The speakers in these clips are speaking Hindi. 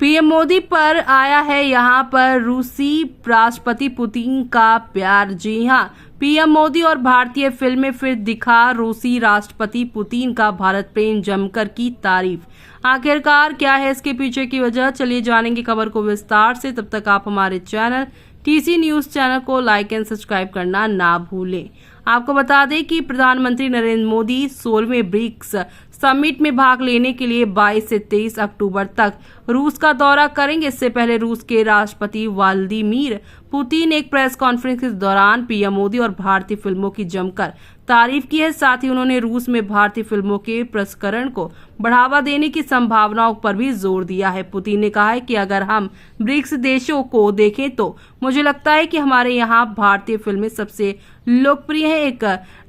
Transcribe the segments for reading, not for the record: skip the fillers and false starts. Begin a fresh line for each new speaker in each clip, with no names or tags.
पीएम मोदी पर आया है यहां पर रूसी राष्ट्रपति पुतिन का प्यार। जी हां, पीएम मोदी और भारतीय फिल्में फिर दिखा रूसी राष्ट्रपति पुतिन का भारत प्रेम, जमकर की तारीफ। आखिरकार क्या है इसके पीछे की वजह, चलिए जानेंगे खबर को विस्तार से। तब तक आप हमारे चैनल टीसी न्यूज चैनल को लाइक एंड सब्सक्राइब करना ना भूलें। आपको बता दें कि प्रधानमंत्री नरेंद्र मोदी 16वें ब्रिक्स समिट में भाग लेने के लिए 22 से 23 अक्टूबर तक रूस का दौरा करेंगे। इससे पहले रूस के राष्ट्रपति व्लादिमीर पुतिन एक प्रेस कॉन्फ्रेंस के दौरान पीएम मोदी और भारतीय फिल्मों की जमकर तारीफ की है। साथ ही उन्होंने रूस में भारतीय फिल्मों के प्रसंस्करण को बढ़ावा देने की संभावनाओं पर भी जोर दिया है। पुतिन ने कहा है कि अगर हम ब्रिक्स देशों को देखें तो मुझे लगता है कि हमारे यहाँ भारतीय फिल्में सबसे लोकप्रिय है। एक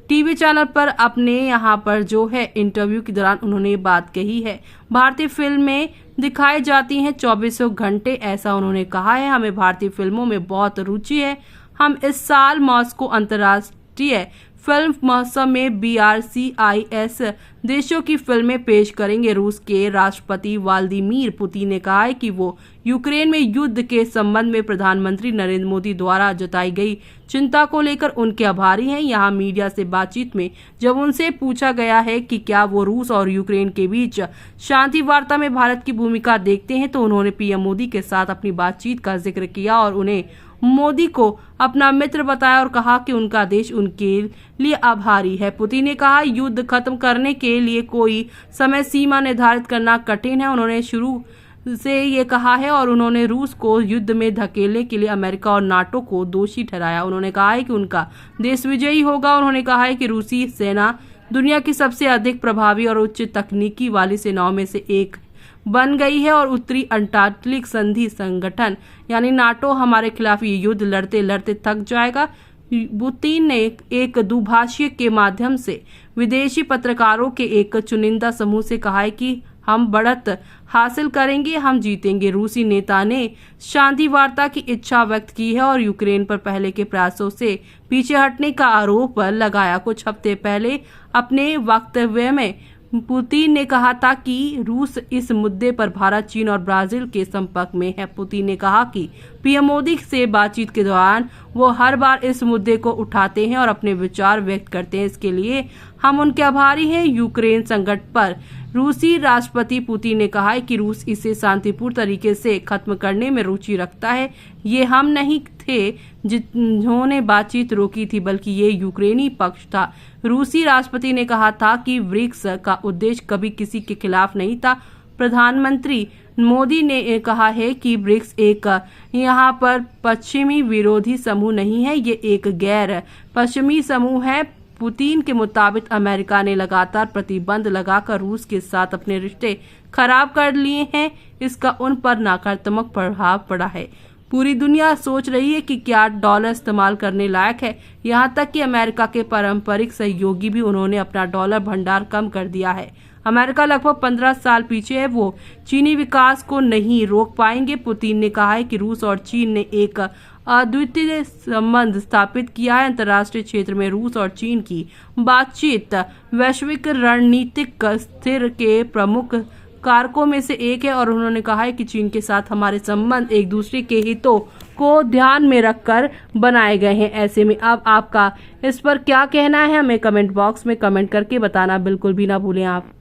टीवी चैनल पर अपने यहाँ पर जो है इंटरव्यू के दौरान उन्होंने बात कही है। भारतीय फिल्में दिखाई जाती हैं 24 घंटे, ऐसा उन्होंने कहा है। हमें भारतीय फिल्मों में बहुत रुचि है। हम इस साल मॉस्को अंतर्राष्ट्रीय फिल्म महोत्सव में BRCIS देशों की फिल्में पेश करेंगे। रूस के राष्ट्रपति व्लादिमीर पुतिन ने कहा है कि वो यूक्रेन में युद्ध के संबंध में प्रधानमंत्री नरेंद्र मोदी द्वारा जताई गई चिंता को लेकर उनके आभारी हैं। यहाँ मीडिया से बातचीत में जब उनसे पूछा गया है कि क्या वो रूस और यूक्रेन के बीच शांति वार्ता में भारत की भूमिका देखते हैं, तो उन्होंने पीएम मोदी के साथ अपनी बातचीत का जिक्र किया और उन्हें मोदी को अपना मित्र बताया और कहा कि उनका देश उनके लिए आभारी है। पुतिन ने कहा, युद्ध खत्म करने के लिए कोई समय सीमा निर्धारित करना कठिन है। उन्होंने शुरू से ये कहा है और उन्होंने रूस को युद्ध में धकेलने के लिए अमेरिका और नाटो को दोषी ठहराया। उन्होंने कहा है कि उनका देश विजयी होगा। उन्होंने कहा है कि रूसी सेना दुनिया की सबसे अधिक प्रभावी और उच्च तकनीकी वाली सेनाओं में से एक बन गई है और उत्तरी अंटार्कटिक संधि संगठन यानी नाटो हमारे खिलाफ ये युद्ध लड़ते लड़ते थक जाएगा। पुतिन ने एक दुभाषी के माध्यम से विदेशी पत्रकारों के एक चुनिंदा समूह से कहा है कि हम बढ़त हासिल करेंगे, हम जीतेंगे। रूसी नेता ने शांति वार्ता की इच्छा व्यक्त की है और यूक्रेन पर पहले के प्रयासों से पीछे हटने का आरोप लगाया। कुछ हफ्ते पहले अपने वक्तव्य में पुतिन ने कहा था कि रूस इस मुद्दे पर भारत, चीन और ब्राजील के संपर्क में है। पुतिन ने कहा कि पीएम मोदी से बातचीत के दौरान वो हर बार इस मुद्दे को उठाते हैं और अपने विचार व्यक्त करते हैं। इसके लिए हम उनके आभारी हैं। यूक्रेन संकट पर रूसी राष्ट्रपति पुतिन ने कहा है कि रूस इसे शांतिपूर्ण तरीके से खत्म करने में रुचि रखता है। ये हम नहीं थे जिन्होंने बातचीत रोकी थी, बल्कि ये यूक्रेनी पक्ष था। रूसी राष्ट्रपति ने कहा था कि ब्रिक्स का उद्देश्य कभी किसी के खिलाफ नहीं था। प्रधानमंत्री मोदी ने कहा है कि ब्रिक्स एक यहाँ पर पश्चिमी विरोधी समूह नहीं है, ये एक गैर पश्चिमी समूह है। पुतिन के मुताबिक अमेरिका ने लगातार प्रतिबंध लगाकर रूस के साथ अपने रिश्ते खराब कर लिए हैं। इसका उन पर नकारात्मक प्रभाव पड़ा है। पूरी दुनिया सोच रही है कि क्या डॉलर इस्तेमाल करने लायक है। यहाँ तक कि अमेरिका के पारंपरिक सहयोगी भी उन्होंने अपना डॉलर भंडार कम कर दिया है। अमेरिका लगभग 15 साल पीछे है, वो चीनी विकास को नहीं रोक पाएंगे। पुतिन ने कहा है कि रूस और चीन ने एक अद्वितीय संबंध स्थापित किया है। अंतर्राष्ट्रीय क्षेत्र में रूस और चीन की बातचीत वैश्विक रणनीतिक स्थिर के प्रमुख कारकों में से एक है और उन्होंने कहा है कि चीन के साथ हमारे संबंध एक दूसरे के हितों को ध्यान में रखकर बनाए गए हैं। ऐसे में अब आपका इस पर क्या कहना है, हमें कमेंट बॉक्स में कमेंट करके बताना बिल्कुल भी ना भूलें आप।